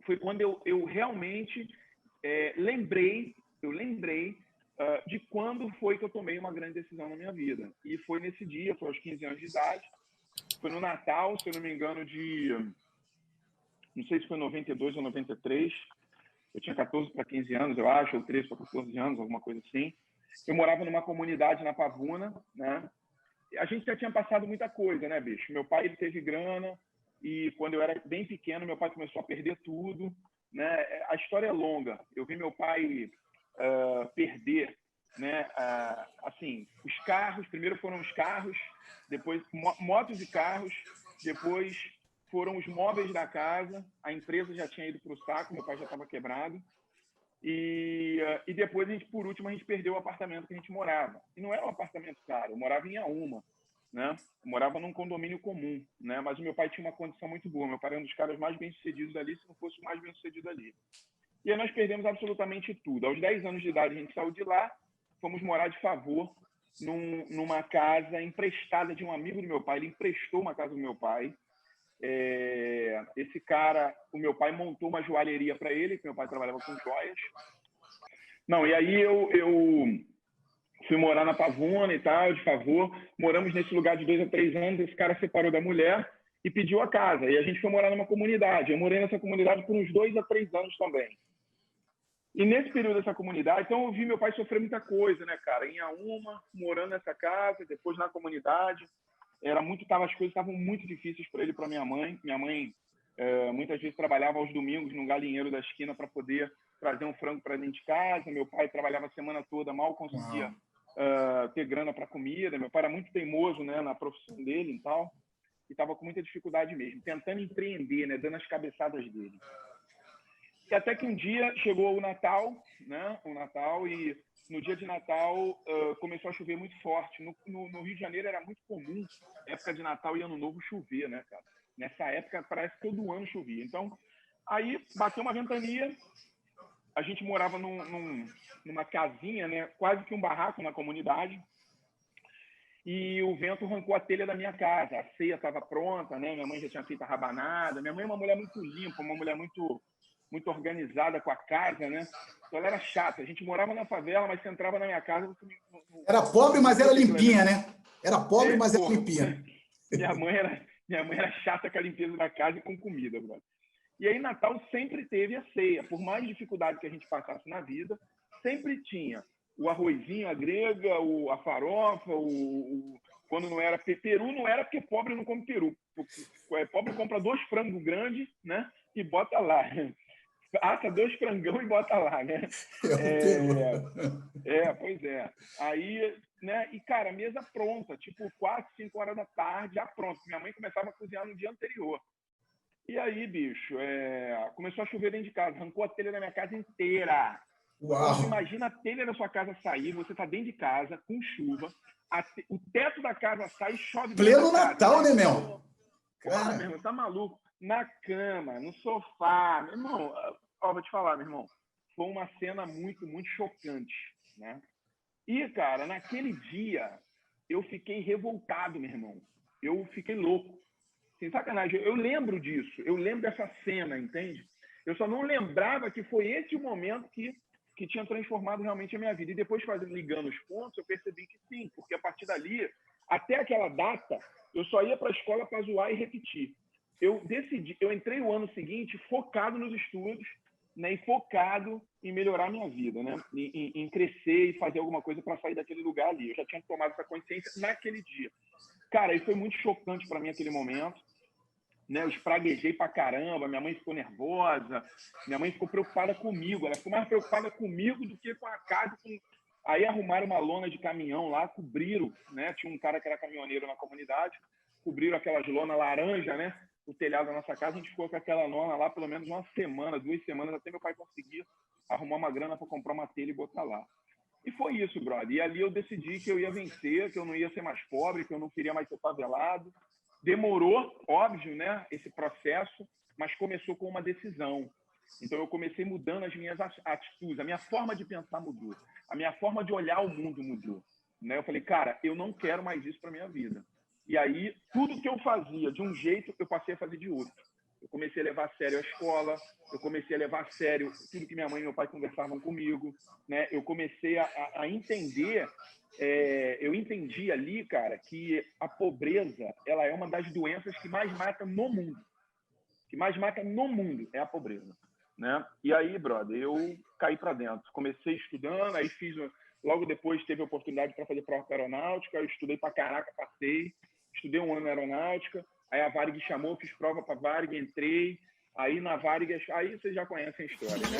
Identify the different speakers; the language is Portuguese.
Speaker 1: foi quando eu realmente lembrei de quando foi que eu tomei uma grande decisão na minha vida. E foi nesse dia, foi aos 15 anos de idade, foi no Natal, se eu não me engano, não sei se foi 92 ou 93, eu tinha 14 para 15 anos, eu acho, ou 13 para 14 anos, alguma coisa assim. Eu morava numa comunidade na Pavuna, né? A gente já tinha passado muita coisa, né, bicho? Meu pai, ele teve grana, e quando eu era bem pequeno, meu pai começou a perder tudo, né? A história é longa. Eu vi meu pai perder, né? Assim, os carros, primeiro foram os carros, depois motos e carros, depois foram os móveis da casa, a empresa já tinha ido para o saco, meu pai já estava quebrado, e depois, por último, a gente perdeu o apartamento que a gente morava. E não era um apartamento caro, eu morava em Auma, né? Eu morava num condomínio comum, né? Mas o meu pai tinha uma condição muito boa, meu pai era um dos caras mais bem-sucedidos ali, se não fosse o mais bem-sucedido ali. E aí nós perdemos absolutamente tudo. Aos 10 anos de idade, a gente saiu de lá, fomos morar de favor numa casa emprestada de um amigo do meu pai. Ele emprestou uma casa do meu pai. Esse cara, o meu pai montou uma joalheria para ele, que meu pai trabalhava com joias. Não, e aí eu fui morar na Pavuna e tal, de favor. Moramos nesse lugar de 2 a 3 anos. Esse cara separou da mulher e pediu a casa. E a gente foi morar numa comunidade. Eu morei nessa comunidade por uns 2 a 3 anos também. E nesse período dessa comunidade, então eu vi meu pai sofrer muita coisa, né, cara? Em Auma, morando nessa casa, depois na comunidade. As coisas estavam muito difíceis para ele e para minha mãe. Minha mãe muitas vezes trabalhava aos domingos no galinheiro da esquina para poder trazer um frango para dentro de casa. Meu pai trabalhava a semana toda, mal conseguia ter grana para comida. Meu pai era muito teimoso, né, na profissão dele e tal. E estava com muita dificuldade mesmo, tentando empreender, né, dando as cabeçadas dele. E até que um dia chegou o Natal, né? O Natal, e no dia de Natal começou a chover muito forte. No Rio de Janeiro era muito comum, época de Natal e Ano Novo, chover, né, cara? Nessa época parece que todo ano chovia. Então, aí bateu uma ventania, a gente morava numa casinha, né? Quase que um barraco na comunidade, e o vento arrancou a telha da minha casa. A ceia estava pronta, né? Minha mãe já tinha feito a rabanada. Minha mãe é uma mulher muito limpa, uma mulher muito organizada com a casa, né? Então ela era chata. A gente morava na favela, mas você entrava na minha casa...
Speaker 2: Era pobre, mas era limpinha, né? Era pobre, mas era limpinha.
Speaker 1: Minha mãe era chata com a limpeza da casa e com comida, brother. E aí Natal sempre teve a ceia. Por mais dificuldade que a gente passasse na vida, sempre tinha o arrozinho, a grega, a farofa, quando não era peru, não era porque pobre não come peru. Pobre compra 2 frangos grandes, né? E bota lá. Assa 2 frangão e bota lá, né? Pois é. Aí, né? E, cara, mesa pronta, tipo 4, 5 horas da tarde, já pronto. Minha mãe começava a cozinhar no dia anterior. E aí, bicho, começou a chover dentro de casa, arrancou a telha da minha casa inteira. Então, imagina a telha da sua casa sair, você tá dentro de casa, com chuva, o teto da casa sai e chove.
Speaker 2: Pleno Natal, né, meu?
Speaker 1: Cara, meu irmão, tá maluco? Na cama, no sofá. Meu irmão, vou te falar, meu irmão, foi uma cena muito, muito chocante, né? E, cara, naquele dia, eu fiquei revoltado, meu irmão. Eu fiquei louco. Sem sacanagem, eu lembro disso, eu lembro dessa cena, entende? Eu só não lembrava que foi esse o momento que tinha transformado realmente a minha vida. E depois, ligando os pontos, eu percebi que sim, porque a partir dali, até aquela data, eu só ia para a escola para zoar e repetir. Eu entrei o ano seguinte focado nos estudos, né, e focado em melhorar a minha vida, né, em crescer e fazer alguma coisa para sair daquele lugar ali. Eu já tinha tomado essa consciência naquele dia. Cara, e foi muito chocante para mim aquele momento, né? Eu espraguejei pra caramba, minha mãe ficou nervosa, minha mãe ficou preocupada comigo, ela ficou mais preocupada comigo do que com a casa. Aí arrumaram uma lona de caminhão lá, cobriram, né? Tinha um cara que era caminhoneiro na comunidade, cobriram aquelas lonas laranja, né? O telhado da nossa casa, a gente ficou com aquela lona lá pelo menos uma semana, 2 semanas, até meu pai conseguir arrumar uma grana para comprar uma telha e botar lá. E foi isso, brother. E ali eu decidi que eu ia vencer, que eu não ia ser mais pobre, que eu não queria mais ser favelado. Demorou, óbvio, né, esse processo, mas começou com uma decisão. Então, eu comecei mudando as minhas atitudes, a minha forma de pensar mudou, a minha forma de olhar o mundo mudou. Né? Eu falei, cara, eu não quero mais isso para minha vida. E aí, tudo que eu fazia de um jeito, eu passei a fazer de outro. eu comecei a levar a sério a escola, eu comecei a levar a sério tudo que minha mãe e meu pai conversavam comigo, né? Eu comecei a entender, eu entendi ali, cara, que a pobreza, ela é uma das doenças que mais mata no mundo. Que mais mata no mundo é a pobreza, né? E aí, brother, eu caí para dentro. Comecei estudando, aí logo depois teve a oportunidade para fazer prova aeronáutica, eu estudei para caraca, passei, estudei um ano na aeronáutica, aí a Varig chamou, fiz prova para a Varig, entrei, aí na Varig, aí vocês já conhecem a história, né?